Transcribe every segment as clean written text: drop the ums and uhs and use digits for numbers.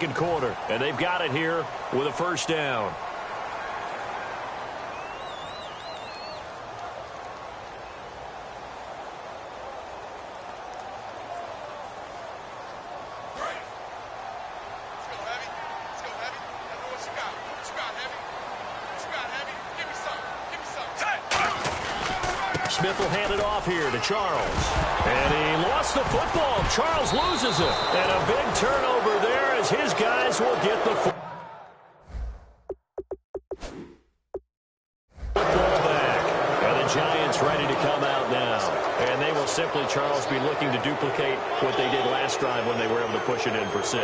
Second quarter, and they've got it here with a first down. Smith will hand it off here to Charles. And he lost the football. Charles loses it. And a big turnover there as his guys will get the football back. And the Giants ready to come out now. And they will simply, Charles, be looking to duplicate what they did last drive when they were able to push it in for 6.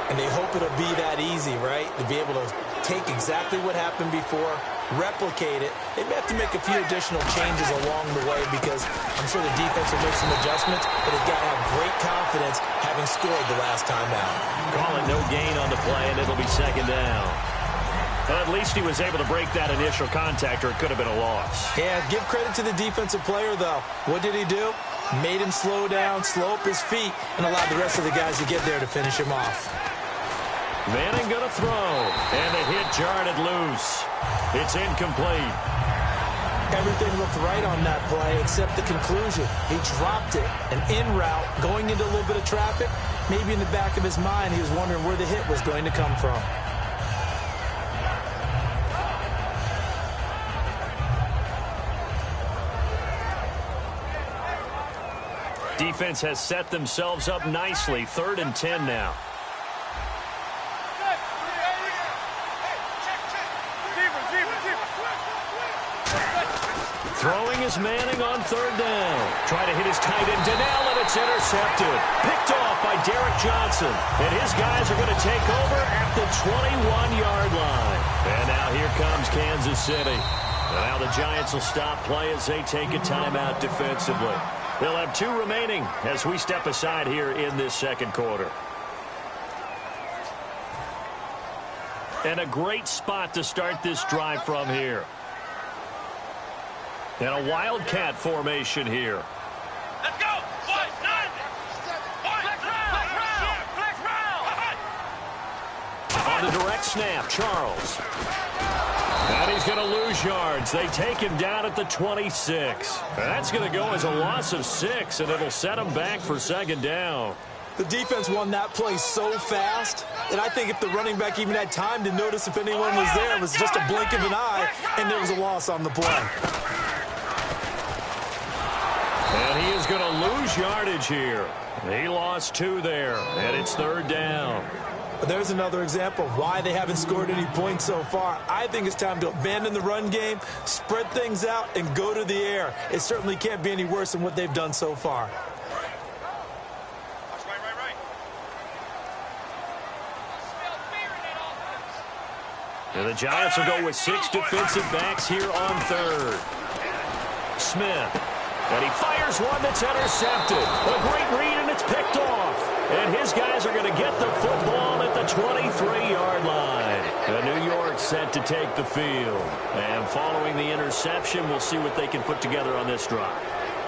And they hope it'll be that easy, right? To be able to take exactly what happened before, replicate it. They may have to make a few additional changes along the way because I'm sure the defense will make some adjustments, but they've got to have great confidence having scored the last time out. Call it no gain on the play, and it'll be second down. Well, at least he was able to break that initial contact, or it could have been a loss. Yeah, give credit to the defensive player, though. What did he do? Made him slow down, slow up his feet, and allowed the rest of the guys to get there to finish him off. Manning going to throw, and the hit jarred it loose. It's incomplete. Everything looked right on that play except the conclusion. He dropped it, an en route, going into a little bit of traffic. Maybe in the back of his mind, he was wondering where the hit was going to come from. Defense has set themselves up nicely. 3rd and 10 now. Throwing is Manning on 3rd down. Trying to hit his tight end, Donnell, and it's intercepted. Picked off by Derek Johnson. And his guys are going to take over at the 21-yard line. And now here comes Kansas City. And now the Giants will stop play as they take a timeout defensively. They'll have 2 remaining as we step aside here in this second quarter. And a great spot to start this drive from here. And a wildcat formation here. Let's go! Flex round! On the direct snap, Charles. And he's going to lose yards. They take him down at the 26. And that's going to go as a loss of 6, and it'll set him back for second down. The defense won that play so fast that I think if the running back even had time to notice if anyone was there, it was just a blink of an eye, and there was a loss on the play. And he is going to lose yardage here. He lost 2 there, and it's 3rd down. But there's another example of why they haven't scored any points so far. I think it's time to abandon the run game, spread things out, and go to the air. It certainly can't be any worse than what they've done so far. And the Giants will go with 6 defensive backs here on 3rd. Smith. And he fires one that's intercepted. A great read, and it's picked off. And his guys are going to get the football at the 23-yard line. And New York set to take the field. And following the interception, we'll see what they can put together on this drive.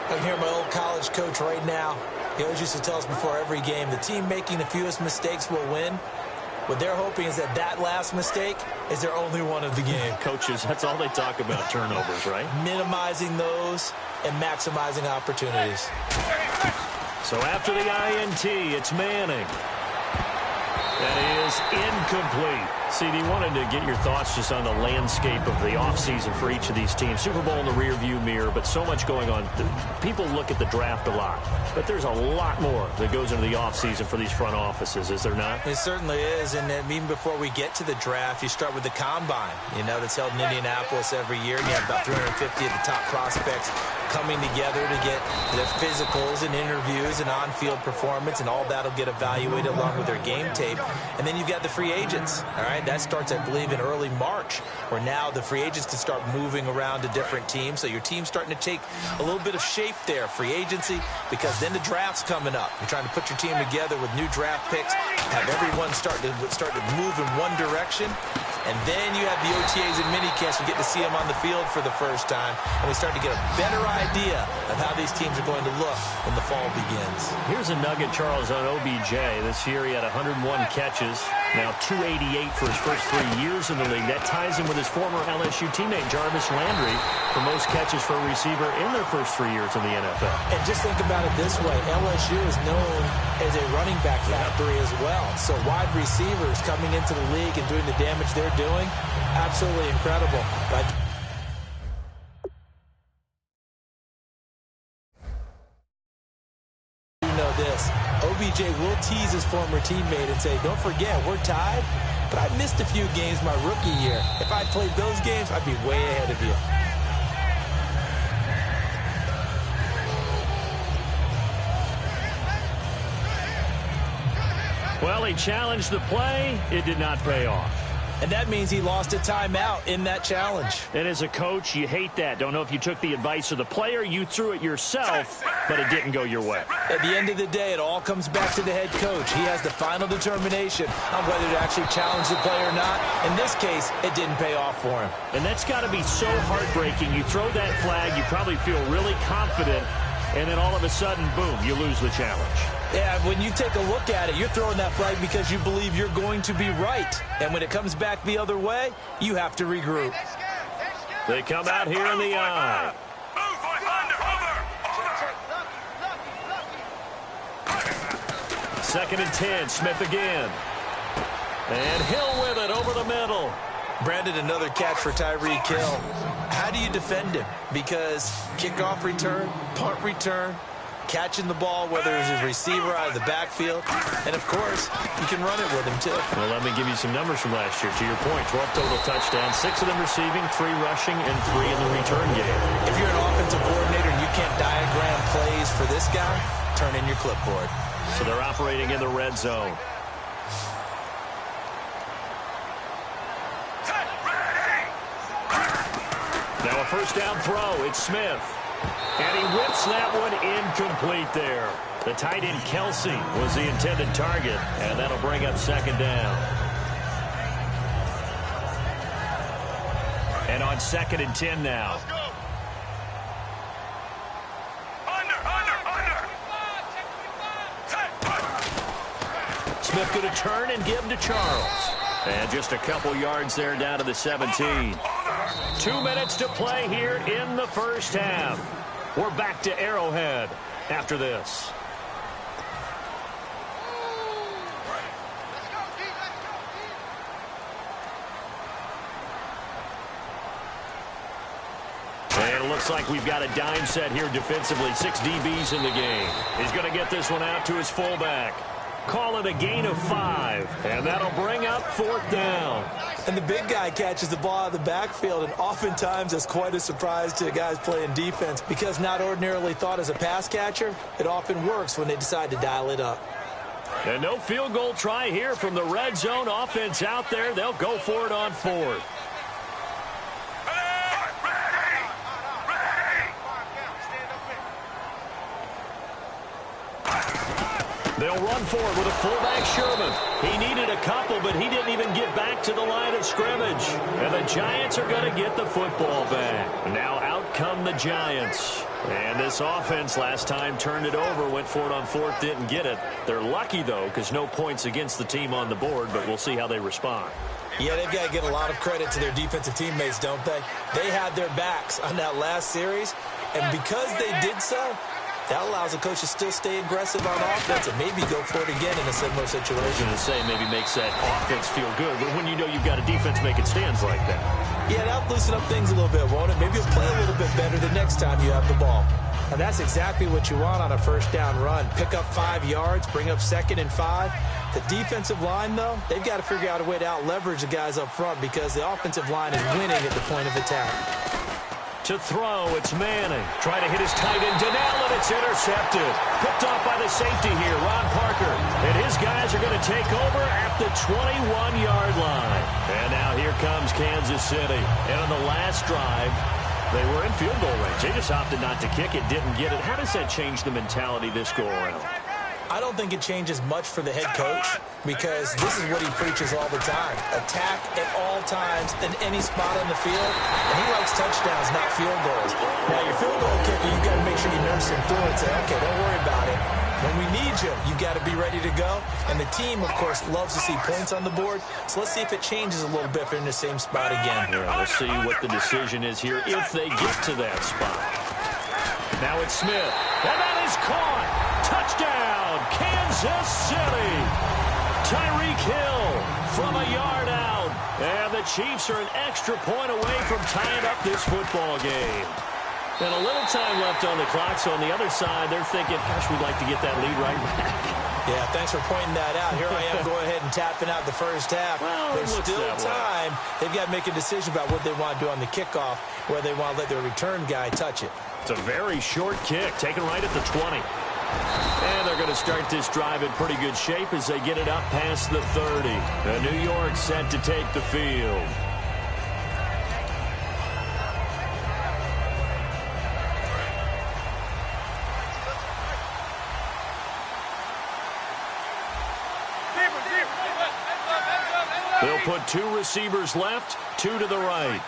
I can hear my old college coach right now. He always used to tell us before every game, the team making the fewest mistakes will win. What they're hoping is that that last mistake is their only one of the game. Coaches, that's all they talk about, turnovers, right? Minimizing those and maximizing opportunities. So after the INT, it's Manning. That is incomplete. CD, wanted to get your thoughts just on the landscape of the offseason for each of these teams. Super Bowl in the rearview mirror, but so much going on. People look at the draft a lot, but there's a lot more that goes into the offseason for these front offices, is there not? It certainly is, and even before we get to the draft, you start with the combine, that's held in Indianapolis every year, and you have about 350 of the top prospects coming together to get their physicals and interviews and on-field performance, and all that'll get evaluated along with their game tape. And then you've got the free agents, all right? That starts, I believe, in early March, where now the free agents can start moving around to different teams. So your team's starting to take a little bit of shape there, free agency, because then the draft's coming up. You're trying to put your team together with new draft picks, have everyone start to move in one direction. And then you have the OTAs and minicamps. You get to see them on the field for the first time. And we start to get a better idea of how these teams are going to look when the fall begins. Here's a nugget, Charles, on OBJ. This year he had 101 catches, now 288 for his first 3 years in the league. That ties him with his former LSU teammate, Jarvis Landry, for most catches for a receiver in their first 3 years in the NFL. And just think about it this way. LSU is known as a running back factory as well. So wide receivers coming into the league and doing the damage they're doing, absolutely incredible. But you know this, OBJ will tease his former teammate and say, don't forget, we're tied, but I missed a few games my rookie year. If I played those games, I'd be way ahead of you. Well, he challenged the play. It did not pay off. And that means he lost a timeout in that challenge. And as a coach, you hate that. Don't know if you took the advice of the player, you threw it yourself, but it didn't go your way. At the end of the day, it all comes back to the head coach. He has the final determination on whether to actually challenge the play or not. In this case, it didn't pay off for him. And that's got to be so heartbreaking. You throw that flag, you probably feel really confident, and then all of a sudden, boom, you lose the challenge. Yeah, when you take a look at it, you're throwing that flag because you believe you're going to be right. And when it comes back the other way, you have to regroup. They come out here in the eye. Second and 10, Smith again. And Hill with it over the middle. Brandon, another catch for Tyreek Hill. How do you defend him? Because kickoff return, punt return, catching the ball, whether it's a receiver out of the backfield, and, of course, you can run it with him, too. Well, let me give you some numbers from last year. To your point, 12 total touchdowns, 6 of them receiving, 3 rushing, and 3 in the return game. If you're an offensive coordinator and you can't diagram plays for this guy, turn in your clipboard. So they're operating in the red zone. Now a first down throw. It's Smith. And he whips that one incomplete there. The tight end Kelsey was the intended target, and that'll bring up second down. And on second and 10 now. Smith going to turn and give him to Charles. And just a couple yards there down to the 17. 2 minutes to play here in the first half. We're back to Arrowhead after this. And it looks like we've got a dime set here defensively. 6 DBs in the game. He's going to get this one out to his fullback. Call it a gain of 5, and that'll bring up fourth down. And the big guy catches the ball out of the backfield, and oftentimes it's quite a surprise to the guys playing defense because not ordinarily thought as a pass catcher, it often works when they decide to dial it up. And no field goal try here from the red zone offense out there. They'll go for it on fourth. They'll run forward with a fullback Sherman. He needed a couple, but he didn't even get back to the line of scrimmage. And the Giants are going to get the football back. Now out come the Giants. And this offense last time turned it over, went for it on fourth, didn't get it. They're lucky, though, because no points against the team on the board, but we'll see how they respond. Yeah, they've got to give a lot of credit to their defensive teammates, don't they? They had their backs on that last series, and because they did so, that allows the coach to still stay aggressive on offense and maybe go for it again in a similar situation. I was going to say maybe makes that offense feel good, but when you know you've got a defense making stands like that. Yeah, that'll loosen up things a little bit, won't it? Maybe you'll play a little bit better the next time you have the ball. And that's exactly what you want on a first down run. Pick up 5 yards, bring up second and 5. The defensive line, though, they've got to figure out a way to out-leverage the guys up front because the offensive line is winning at the point of attack. To throw, it's Manning. Trying to hit his tight end, Donnell, and it's intercepted. Picked off by the safety here, Ron Parker. And his guys are going to take over at the 21-yard line. And now here comes Kansas City. And on the last drive, they were in field goal range. They just opted not to kick it, didn't get it. How does that change the mentality this go-around? I don't think it changes much for the head coach because this is what he preaches all the time. Attack at all times in any spot on the field. And he likes touchdowns, not field goals. Now, your field goal kicker, you've got to make sure you nurse him through and say, okay, don't worry about it. When we need you, you've got to be ready to go. And the team, of course, loves to see points on the board. So let's see if it changes a little bit if they're in the same spot again. Yeah, we'll see what the decision is here if they get to that spot. Now it's Smith. And that is caught. Touchdown, Kansas City. Tyreek Hill from a yard out. And the Chiefs are an extra point away from tying up this football game. And a little time left on the clock, so on the other side, they're thinking, gosh, we'd like to get that lead right back. Yeah, thanks for pointing that out. Here I am going ahead and tapping out the first half. Well, there's still time. They've got to make a decision about what they want to do on the kickoff, where they want to let their return guy touch it. It's a very short kick, taken right at the 20. And they're going to start this drive in pretty good shape as they get it up past the 30. And New York set to take the field. They'll put 2 receivers left, 2 to the right.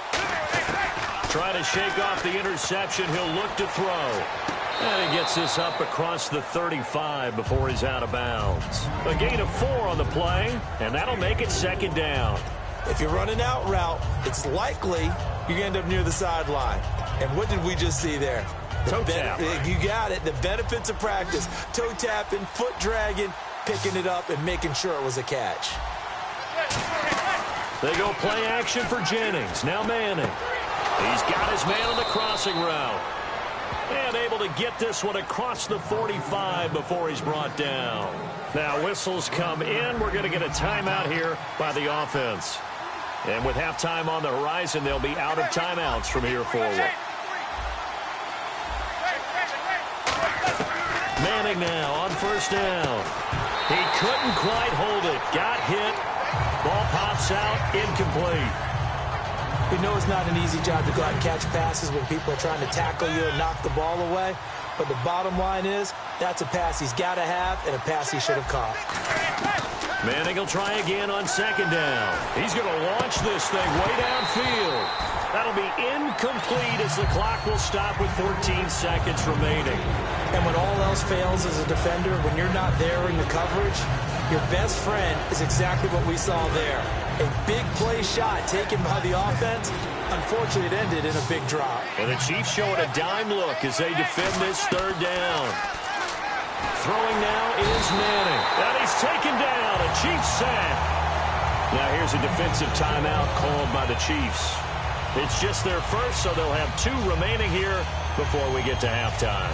Try to shake off the interception. He'll look to throw. And he gets this up across the 35 before he's out of bounds. A gain of 4 on the play, and that'll make it second down. If you're running out route, it's likely you're going to end up near the sideline. And what did we just see there? Toe tap. You got it. The benefits of practice. Toe tapping, foot dragging, picking it up, and making sure it was a catch. They go play action for Jennings. Now Manning. He's got his man on the crossing route. And able to get this one across the 45 before he's brought down. Now whistles come in. We're going to get a timeout here by the offense. And with halftime on the horizon, they'll be out of timeouts from here forward. Manning now on first down. He couldn't quite hold it. Got hit. Ball pops out, incomplete. We know it's not an easy job to go out and catch passes when people are trying to tackle you and knock the ball away. But the bottom line is, that's a pass he's got to have and a pass he should have caught. Manning will try again on second down. He's going to launch this thing way downfield. That'll be incomplete as the clock will stop with 14 seconds remaining. And when all else fails as a defender, when you're not there in the coverage, your best friend is exactly what we saw there. A big play shot taken by the offense. Unfortunately, it ended in a big drop. And the Chiefs showing a dime look as they defend this third down. Throwing now is Manning. And he's taken down. A Chiefs sack. Now here's a defensive timeout called by the Chiefs. It's just their first, so they'll have 2 remaining here before we get to halftime.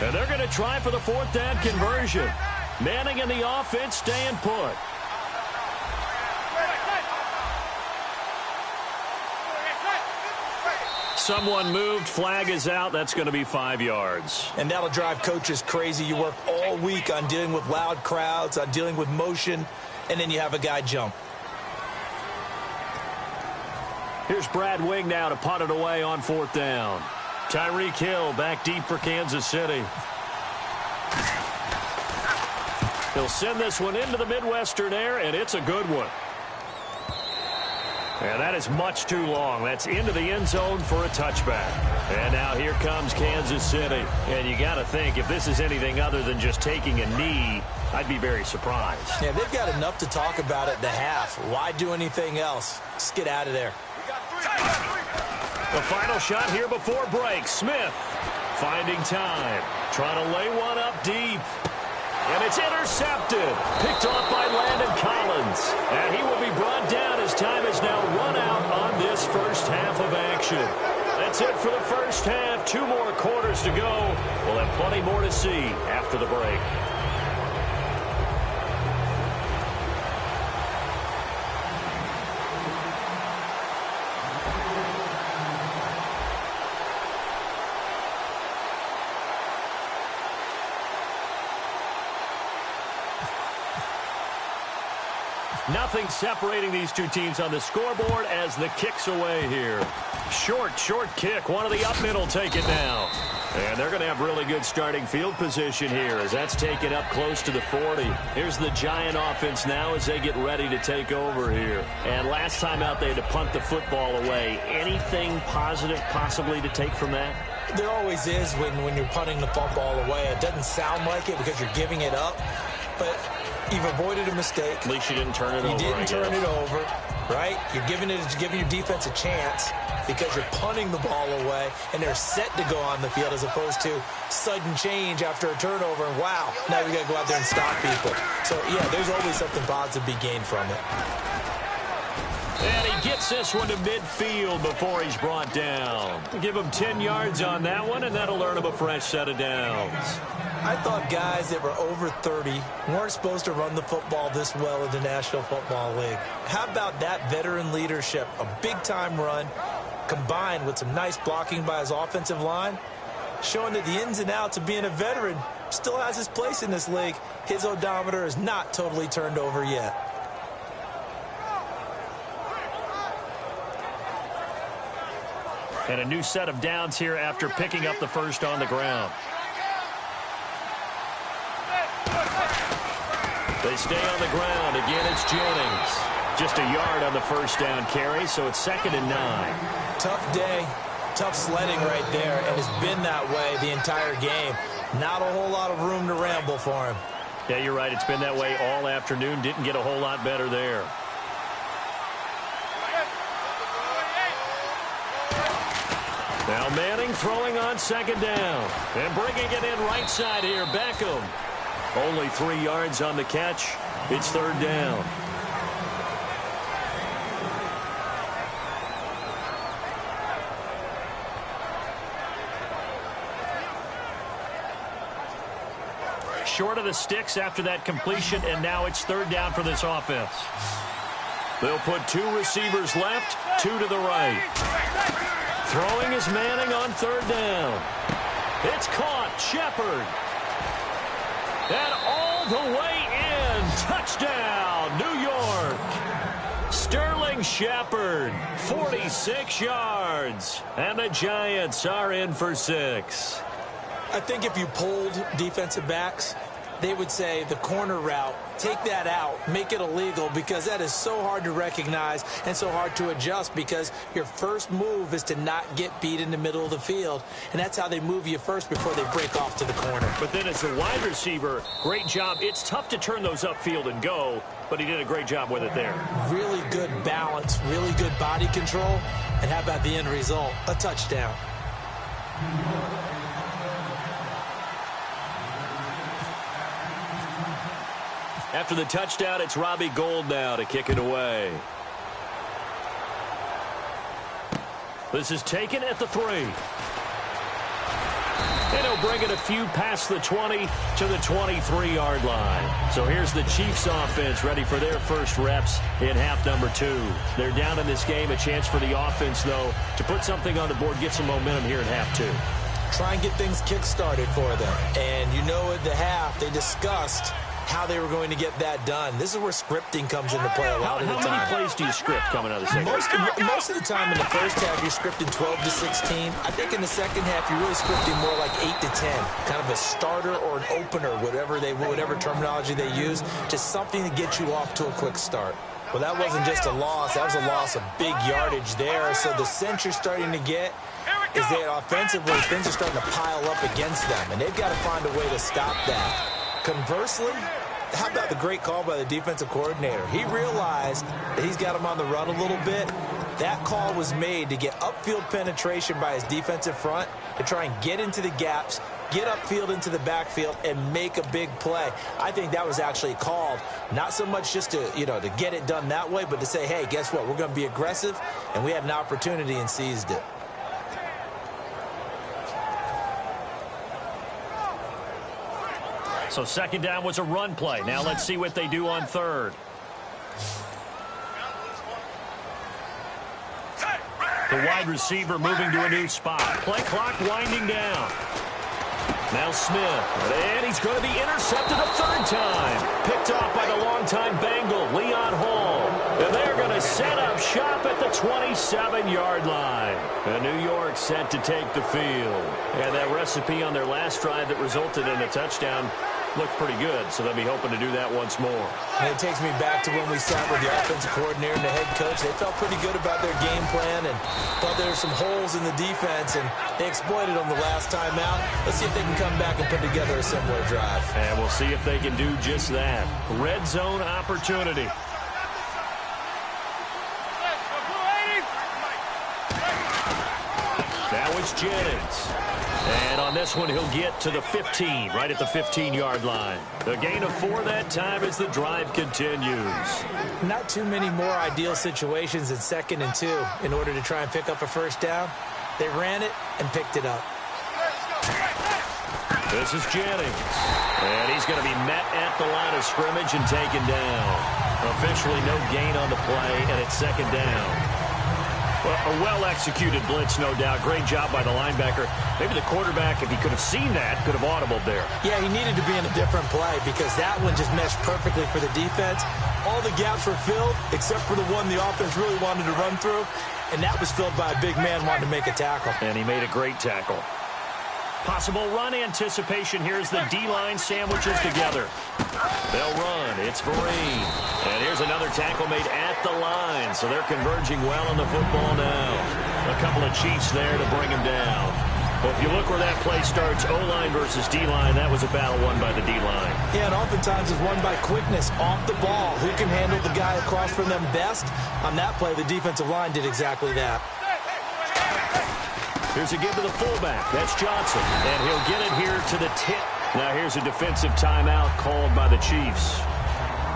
And they're going to try for the 4th down conversion. Manning and the offense staying put. Someone moved. Flag is out. That's going to be 5 yards. And that'll drive coaches crazy. You work all week on dealing with loud crowds, on dealing with motion, and then you have a guy jump. Here's Brad Wing now to punt it away on 4th down. Tyreek Hill back deep for Kansas City. He'll send this one into the Midwestern air, and it's a good one. And that is much too long. That's into the end zone for a touchback. And now here comes Kansas City. And you got to think, if this is anything other than just taking a knee, I'd be very surprised. Yeah, they've got enough to talk about at the half. Why do anything else? Just get out of there. The final shot here before break. Smith finding time. Trying to lay one up deep. And it's intercepted. Picked off by Landon Collins. And he will be brought down as time is now run out on this first half of action. That's it for the first half. 2 more quarters to go. We'll have plenty more to see after the break. Nothing separating these two teams on the scoreboard as the kick's away here. Short kick. One of the up mid will take it now. And they're going to have really good starting field position here as that's taken up close to the 40. Here's the Giant offense now as they get ready to take over here. And last time out they had to punt the football away. Anything positive possibly to take from that? There always is when you're punting the football away. It doesn't sound like it because you're giving it up, but you've avoided a mistake. At least you didn't turn it over. You didn't turn it over, right? You're giving your defense a chance because you're punting the ball away, and they're set to go on the field as opposed to sudden change after a turnover. And wow, now we got to go out there and stop people. So, yeah, there's always something positive to be gained from it. And he gets this one to midfield before he's brought down. Give him 10 yards on that one, and that'll earn him a fresh set of downs. I thought guys that were over 30 weren't supposed to run the football this well in the National Football League. How about that veteran leadership? A big-time run combined with some nice blocking by his offensive line, showing that the ins and outs of being a veteran still has his place in this league. His odometer is not totally turned over yet. And a new set of downs here after picking up the first on the ground. They stay on the ground. Again, it's Jennings. Just a yard on the first down carry, so it's 2nd and 9. Tough day, tough sledding right there, and it's been that way the entire game. Not a whole lot of room to ramble for him. Yeah, you're right. It's been that way all afternoon. Didn't get a whole lot better there. Now Manning throwing on 2nd down. And bringing it in right side here, Beckham. Only 3 yards on the catch. It's 3rd down. Short of the sticks after that completion, and now it's 3rd down for this offense. They'll put 2 receivers left, 2 to the right. Throwing is Manning on 3rd down. It's caught. Shepard. And all the way in. Touchdown, New York. Sterling Shepard, 46 yards. And the Giants are in for 6. I think if you polled defensive backs, they would say the corner route, take that out, make it illegal, because that is so hard to recognize and so hard to adjust because your first move is to not get beat in the middle of the field, and that's how they move you first before they break off to the corner. But then as a wide receiver, great job. It's tough to turn those upfield and go, but he did a great job with it there. Really good balance, really good body control, and how about the end result? A touchdown. After the touchdown, it's Robbie Gould now to kick it away. This is taken at the 3. And he'll bring it a few past the 20 to the 23-yard line. So here's the Chiefs offense ready for their first reps in half number 2. They're down in this game. A chance for the offense, though, to put something on the board, get some momentum here in half 2. Try and get things kick-started for them. And you know at the half, they discussed how they were going to get that done. This is where scripting comes into play a lot of the time. How many plays do you script coming out of the second half? Most of the time in the first half, you're scripting 12 to 16. I think in the second half, you're really scripting more like 8 to 10. Kind of a starter or an opener, whatever terminology they use, just something to get you off to a quick start. Well, that wasn't just a loss. That was a loss of big yardage there. So the sense you're starting to get is that offensively, things are starting to pile up against them, and they've got to find a way to stop that. Conversely, how about the great call by the defensive coordinator? He realized that he's got him on the run a little bit. That call was made to get upfield penetration by his defensive front to try and get into the gaps, get upfield into the backfield, and make a big play. I think that was actually called, not so much just to, to get it done that way, but to say, hey, guess what? We're going to be aggressive, and we had an opportunity and seized it. So 2nd down was a run play. Now let's see what they do on 3rd. The wide receiver moving to a new spot. Play clock winding down. Now Smith. And he's going to be intercepted a 3rd time. Picked off by the longtime Bengal, Leon Hall. to set up shop at the 27-yard line. And New York set to take the field. And that recipe on their last drive that resulted in a touchdown looked pretty good, so they'll be hoping to do that once more. And it takes me back to when we sat with the offensive coordinator and the head coach. They felt pretty good about their game plan and thought there were some holes in the defense, and they exploited them the last time out. Let's see if they can come back and put together a similar drive. And we'll see if they can do just that. Red zone opportunity. Now it's Jennings. And on this one, he'll get to the 15, right at the 15-yard line. The gain of 4 that time as the drive continues. Not too many more ideal situations in 2nd and 2 in order to try and pick up a first down. They ran it and picked it up. This is Jennings. And he's going to be met at the line of scrimmage and taken down. Officially no gain on the play, and it's 2nd down. Well, a well-executed blitz, no doubt. Great job by the linebacker. Maybe the quarterback, if he could have seen that, could have audibled there. Yeah, he needed to be in a different play because that one just meshed perfectly for the defense. All the gaps were filled except for the one the offense really wanted to run through, and that was filled by a big man wanting to make a tackle. And he made a great tackle. Possible run anticipation. Here's the D-line sandwiches together. They'll run. It's Vereen. And here's another tackle made at the line. So they're converging well on the football now. A couple of Chiefs there to bring him down. Well, if you look where that play starts, O-line versus D-line, that was a battle won by the D-line. Yeah, and oftentimes it's won by quickness off the ball. Who can handle the guy across from them best? On that play, the defensive line did exactly that. Here's a give to the fullback. That's Johnson. And he'll get it here to the tip. Now here's a defensive timeout called by the Chiefs.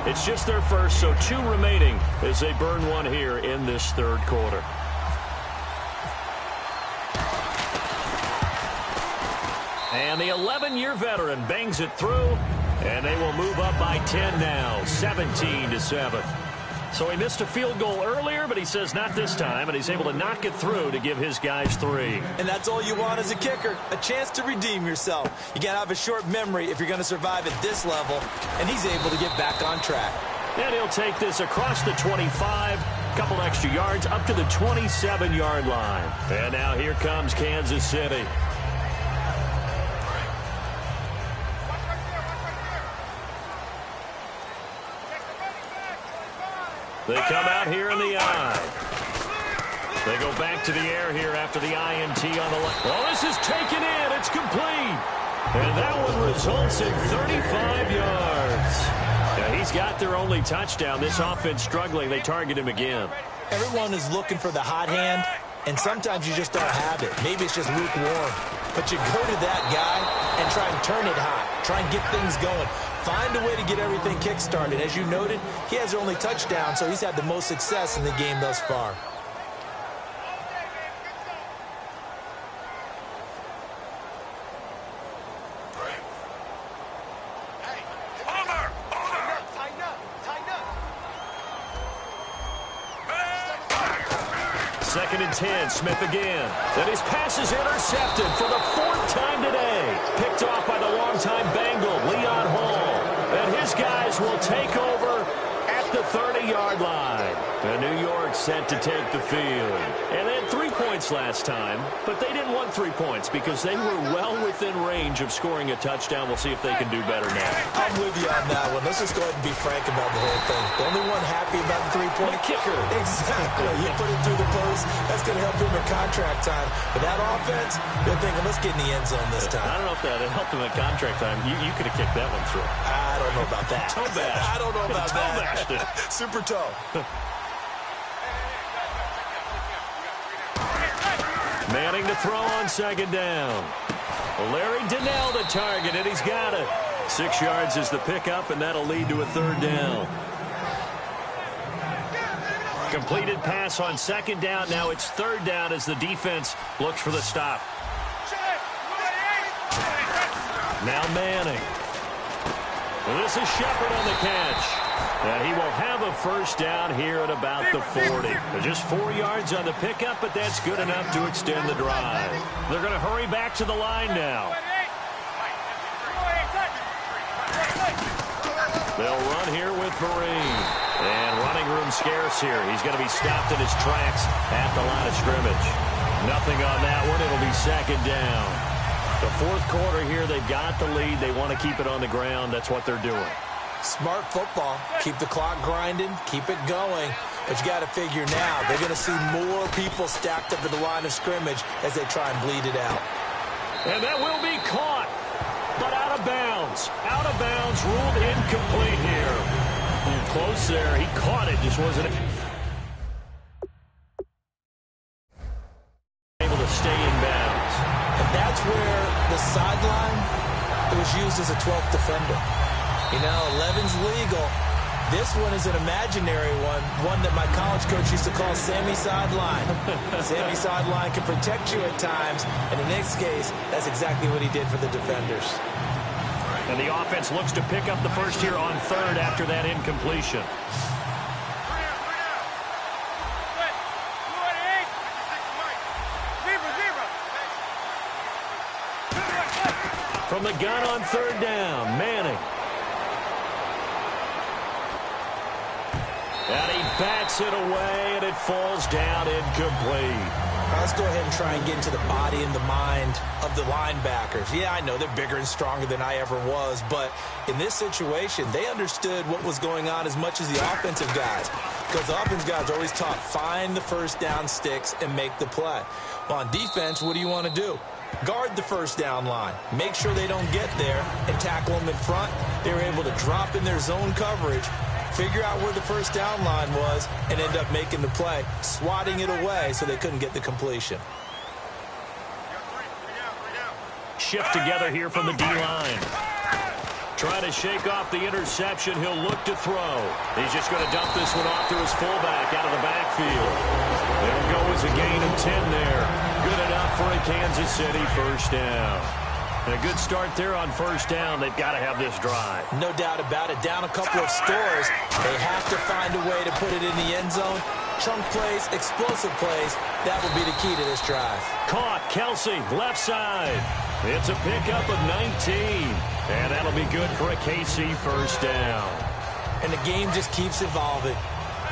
It's just their first, so 2 remaining as they burn one here in this 3rd quarter. And the 11-year veteran bangs it through, and they will move up by 10 now, 17-7. So he missed a field goal earlier, but he says not this time, and he's able to knock it through to give his guys 3. And that's all you want as a kicker, a chance to redeem yourself. You got to have a short memory if you're going to survive at this level, and he's able to get back on track. And he'll take this across the 25, couple extra yards, up to the 27-yard line. And now here comes Kansas City. They come out here in the I. They go back to the air here after the INT on the left. Well, this is taken in. It's complete. And that one results in 35 yards. Yeah, he's got their only touchdown. This offense struggling. They target him again. Everyone is looking for the hot hand, and sometimes you just don't have it. Maybe it's just lukewarm. But you go to that guy and try and turn it hot. Try and get things going. Find a way to get everything kick-started. As you noted, he has their only touchdown, so he's had the most success in the game thus far. Second and 10, Smith again. And his pass is intercepted for the 4th time today. Picked off by the longtime Bengal, Leon Hall. And his guys will take over at the 30-yard line. And New York set to take the field. And they had 3 points last time, but they didn't want 3 points because they were well within range of scoring a touchdown. We'll see if they can do better now. I'm with you on that one. Let's just go ahead and be frank about the whole thing. The only one happy about the 3-point kicker. Exactly. You put it through the post. That's going to help him in contract time. But that offense, they're thinking, let's get in the end zone this time. I don't know if that helped him in contract time. You could have kicked that one through. I don't know about that. Toe bash. I don't know about toe that. Bashed it. Super toe. Manning to throw on 2nd down. Larry Donnell the target, and he's got it. 6 yards is the pickup, and that'll lead to a 3rd down. Completed pass on 2nd down. Now it's 3rd down as the defense looks for the stop. Now Manning. Well, this is Shepard on the catch. And he will have a 1st down here at about the 40. Just 4 yards on the pickup, but that's good enough to extend the drive. They're going to hurry back to the line now. They'll run here with Vereen. And running room scarce here. He's going to be stopped in his tracks at the line of scrimmage. Nothing on that one. It'll be second down. The fourth quarter here, they've got the lead. They want to keep it on the ground. That's what they're doing. Smart football. Keep the clock grinding. Keep it going. But you got to figure now, they're going to see more people stacked up at the line of scrimmage as they try and bleed it out. And that will be caught, but out of bounds. Out of bounds, ruled incomplete here. Close there. He caught it, just wasn't able to stay in bounds. And that's where the sideline, it was used as a 12th defender. You know, 11's legal. This one is an imaginary one that my college coach used to call Sammy Sideline. Sammy Sideline can protect you at times, and in this case, that's exactly what he did for the defenders. And the offense looks to pick up the first here on third after that incompletion. From the gun on third down, Manning. And he bats it away, and it falls down incomplete. Let's go ahead and try and get into the body and the mind of the linebackers. Yeah, I know they're bigger and stronger than I ever was, but in this situation, they understood what was going on as much as the offensive guys, because the offensive guys are always taught, find the first down sticks and make the play. Well, on defense, what do you want to do? Guard the first down line. Make sure they don't get there and tackle them in front. They were able to drop in their zone coverage, figure out where the first down line was, and end up making the play, swatting it away so they couldn't get the completion. Shift together here from the D-line. Trying to shake off the interception. He'll look to throw. He's just going to dump this one off to his fullback out of the backfield. It'll go as a gain of 10 there. Good enough for a Kansas City first down. And a good start there on first down. They've got to have this drive. No doubt about it. Down a couple of scores. They have to find a way to put it in the end zone. Chunk plays, explosive plays. That will be the key to this drive. Caught. Kelsey, left side. It's a pickup of 19. And that'll be good for a KC first down. And the game just keeps evolving.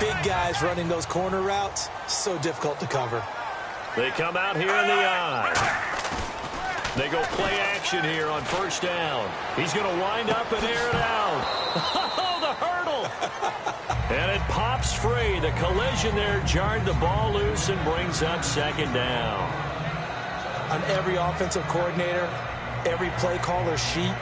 Big guys running those corner routes, so difficult to cover. They come out here in the eye. They go play action here on first down. He's going to wind up and air it out. Oh, the hurdle. And it pops free. The collision there jarred the ball loose and brings up second down. On every offensive coordinator, every play caller sheet,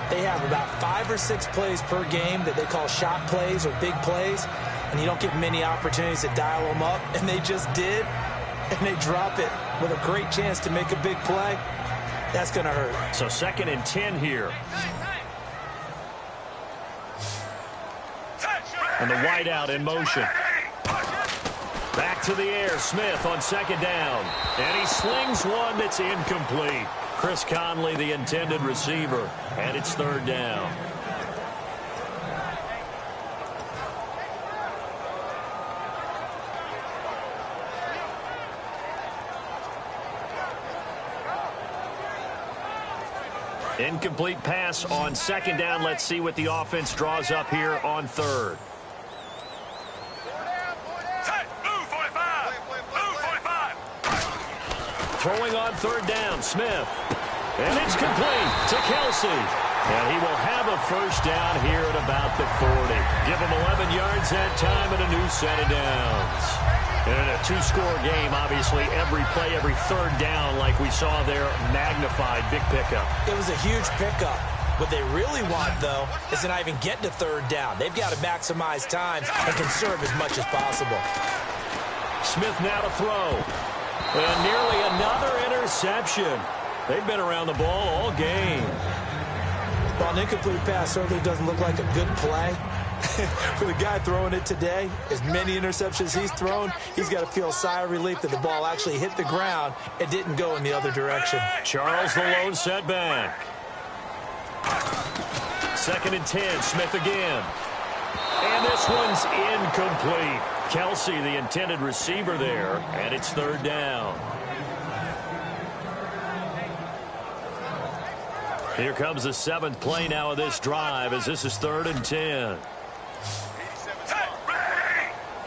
they have about 5 or 6 plays per game that they call shot plays or big plays, and you don't get many opportunities to dial them up, and they just did, and they drop it with a great chance to make a big play. That's going to hurt. So 2nd and 10 here. And the wideout in motion. Back to the air. Smith on second down. And he slings one that's incomplete. Chris Conley, the intended receiver. And it's third down. Incomplete pass on second down. Let's see what the offense draws up here on third. Throwing on third down, Smith. And it's complete to Kelsey. And he will have a first down here at about the 40. Give him 11 yards that time and a new set of downs. And in a two-score game, obviously, every play, every third down, like we saw there, magnified, big pickup. It was a huge pickup. What they really want, though, is to not even get to third down. They've got to maximize time and conserve as much as possible. Smith now to throw. And nearly another interception. They've been around the ball all game. Well, an incomplete pass certainly doesn't look like a good play. For the guy throwing it today, as many interceptions he's thrown, he's got to feel a sigh of relief that the ball actually hit the ground and didn't go in the other direction. Charles the lone setback. 2nd and 10, Smith again. And this one's incomplete. Kelsey, the intended receiver there, and it's third down. Here comes the 7th play now of this drive as this is 3rd and 10.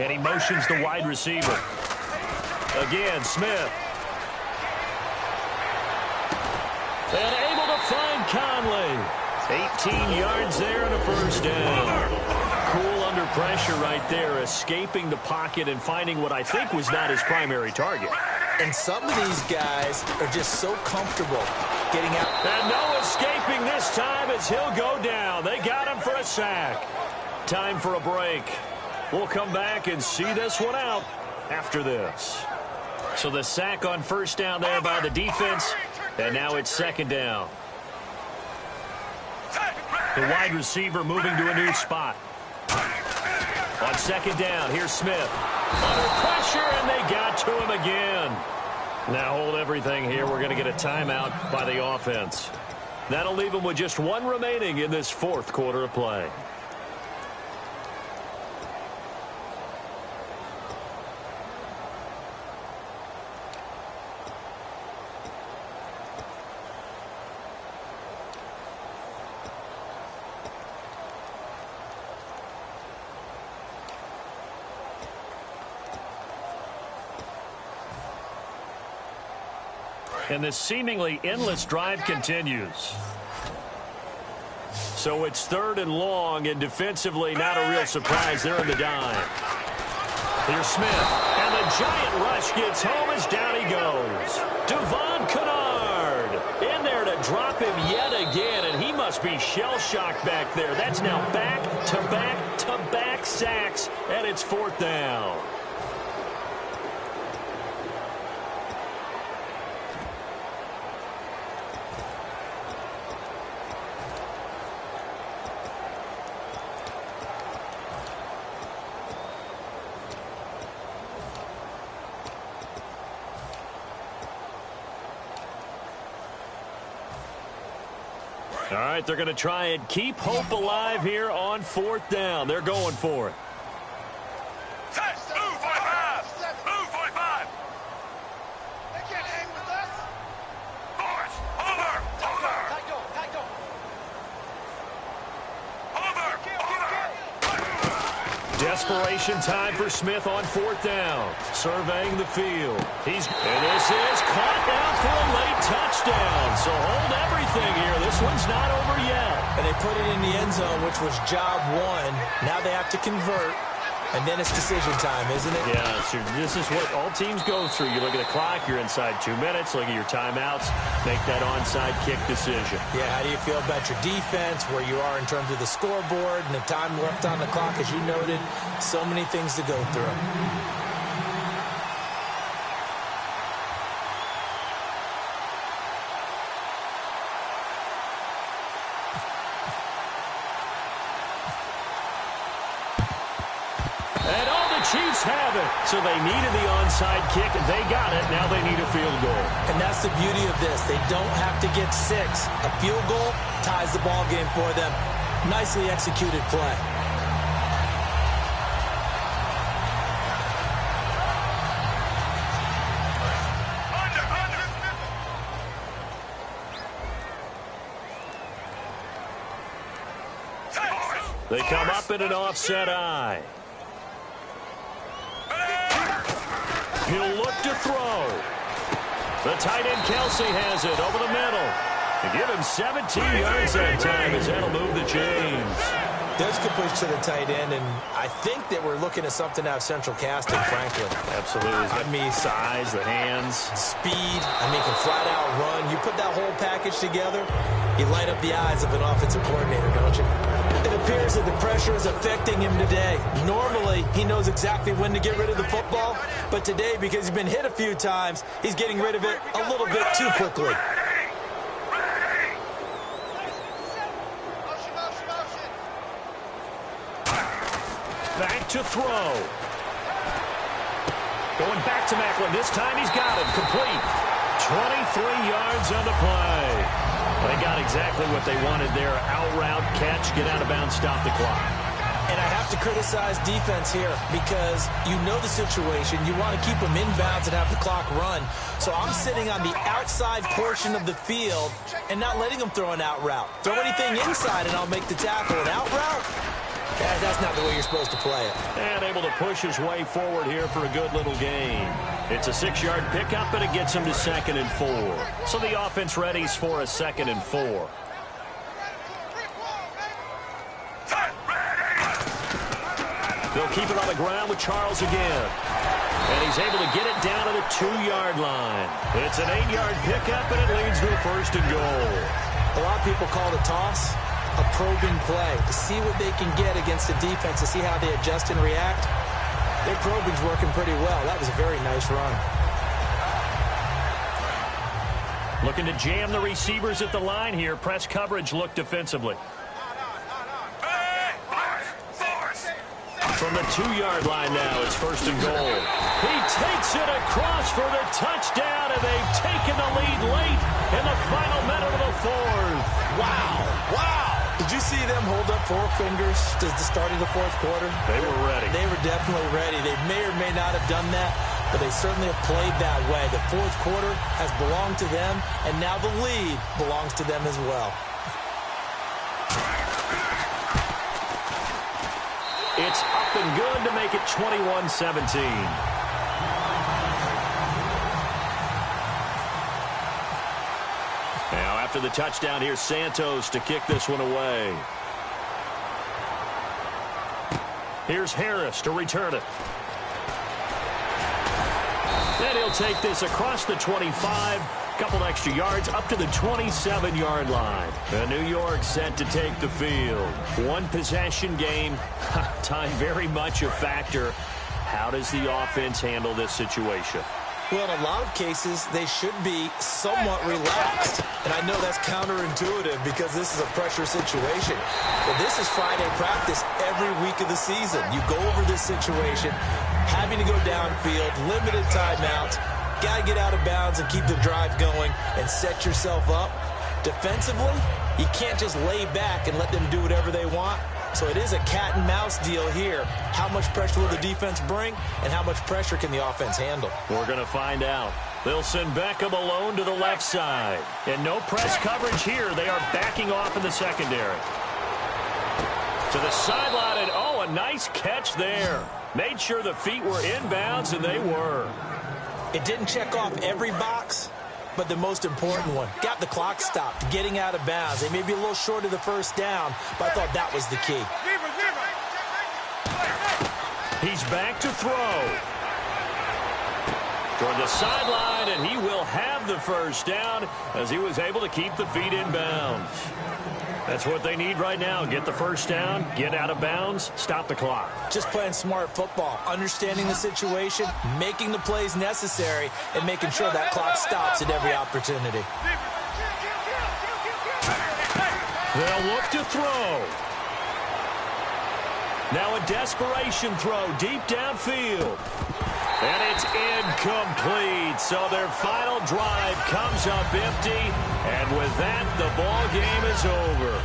And he motions the wide receiver. Again, Smith. And able to find Conley. 18 yards there and a first down. Cool under pressure right there, escaping the pocket and finding what I think was not his primary target. And some of these guys are just so comfortable getting out. And no escaping this time as he'll go down. They got him for a sack. Time for a break. We'll come back and see this one out after this. So the sack on first down there by the defense, and now it's second down. The wide receiver moving to a new spot. On second down, here's Smith. Under pressure, and they got to him again. Now hold everything here. We're going to get a timeout by the offense. That'll leave them with just one remaining in this fourth quarter of play. And this seemingly endless drive continues. So it's third and long, and defensively not a real surprise. They're in the dime. Here's Smith, and the giant rush gets home as down he goes. Devon Kennard in there to drop him yet again, and he must be shell-shocked back there. That's now back-to-back-to-back sacks, and it's fourth down. All right, they're going to try and keep hope alive here on fourth down. They're going for it. Set, move 45. Move 45. They can't hang with us. Force, over. Desperation time for Smith on fourth down. Surveying the field. And this is caught down for a late touchdown. So hold everything here. This one's not over yet. And they put it in the end zone, which was job one. Now they have to convert. And then it's decision time, isn't it? Yeah, so this is what all teams go through. You look at the clock, you're inside 2 minutes, look at your timeouts, make that onside kick decision. Yeah, how do you feel about your defense, where you are in terms of the scoreboard, and the time left on the clock, as you noted, so many things to go through. Chiefs have it. So they needed the onside kick. They got it. Now they need a field goal. And that's the beauty of this. They don't have to get 6. A field goal ties the ball game for them. Nicely executed play. They come up in an offset eye. He'll look to throw. The tight end Kelsey has it over the middle. They give him 17 yards that time as that'll move the chains. There's good push to the tight end, and I think that we're looking at something out of central casting, frankly. Absolutely. I mean, size, the hands. Speed. I mean, can flat out run. You put that whole package together, you light up the eyes of an offensive coordinator, don't you? It appears that the pressure is affecting him today. Normally, he knows exactly when to get rid of the football, but today, because he's been hit a few times, he's getting rid of it a little bit too quickly. Back to throw. Going back to Macklin. This time he's got him. Complete. 23 yards on the play. They got exactly what they wanted there. Out route, catch, get out of bounds, stop the clock. And I have to criticize defense here because you know the situation. You want to keep them inbounds and have the clock run. So I'm sitting on the outside portion of the field and not letting them throw an out route. Throw anything inside and I'll make the tackle. An out route? That's not the way you're supposed to play it. And able to push his way forward here for a good little gain. It's a 6-yard pickup, and it gets him to 2nd and 4. So the offense readies for a 2nd and 4. They'll keep it on the ground with Charles again. And he's able to get it down to the 2-yard line. It's an 8-yard pickup, and it leads to a 1st and goal. A lot of people call the toss a probing play to see what they can get against the defense, to see how they adjust and react. Their probing's working pretty well. That was a very nice run. Looking to jam the receivers at the line here. Press coverage look defensively. From the 2-yard line now, it's 1st and goal. He takes it across for the touchdown, and they've taken the lead late in the final minute of the 4th. Wow. Wow. Did you see them hold up 4 fingers to the start of the 4th quarter? They were ready. They were definitely ready. They may or may not have done that, but they certainly have played that way. The 4th quarter has belonged to them, and now the lead belongs to them as well. It's up and good to make it 21-17. Now, after the touchdown, here's Santos to kick this one away. Here's Harris to return it. And he'll take this across the 25. Couple extra yards up to the 27-yard line. And New York set to take the field. One possession game. Time very much a factor. How does the offense handle this situation? Well, in a lot of cases, they should be somewhat relaxed. And I know that's counterintuitive because this is a pressure situation. But this is Friday practice every week of the season. You go over this situation, having to go downfield, limited timeouts. Got to get out of bounds and keep the drive going and set yourself up. Defensively, you can't just lay back and let them do whatever they want. So it is a cat and mouse deal here. How much pressure will the defense bring, and how much pressure can the offense handle? We're going to find out. They'll send Beckham alone to the left side. And no press coverage here. They are backing off in the secondary. To the sideline, and oh, a nice catch there. Made sure the feet were inbounds, and they were. It didn't check off every box, but the most important one. Got the clock stopped, getting out of bounds. They may be a little short of the 1st down, but I thought that was the key. He's back to throw. Toward the sideline, and he will have the 1st down as he was able to keep the feet in bounds. That's what they need right now. Get the 1st down, get out of bounds, stop the clock. Just playing smart football, understanding the situation, making the plays necessary, and making sure that clock stops at every opportunity. They'll look to throw. Now a desperation throw deep downfield. And it's incomplete. So their final drive comes up empty. And with that, the ball game is over.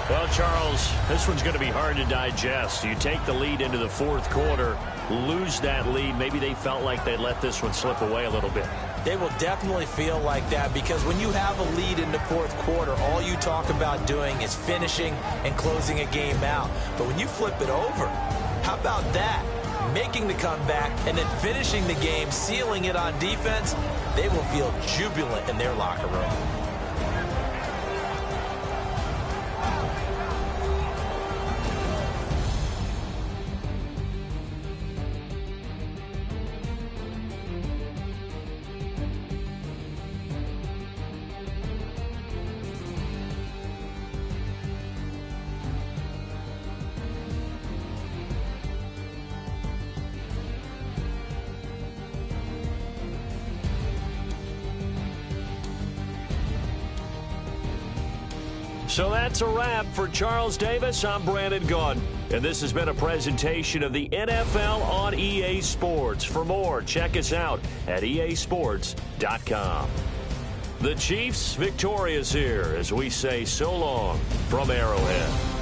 Well, Charles, this one's going to be hard to digest. You take the lead into the 4th quarter, lose that lead. Maybe they felt like they let this one slip away a little bit. They will definitely feel like that because when you have a lead in the 4th quarter, all you talk about doing is finishing and closing a game out. But when you flip it over, how about that? Making the comeback and then finishing the game, sealing it on defense, they will feel jubilant in their locker room. So that's a wrap for Charles Davis. I'm Brandon Gaudin, and this has been a presentation of the NFL on EA Sports. For more, check us out at easports.com. The Chiefs victorious here as we say so long from Arrowhead.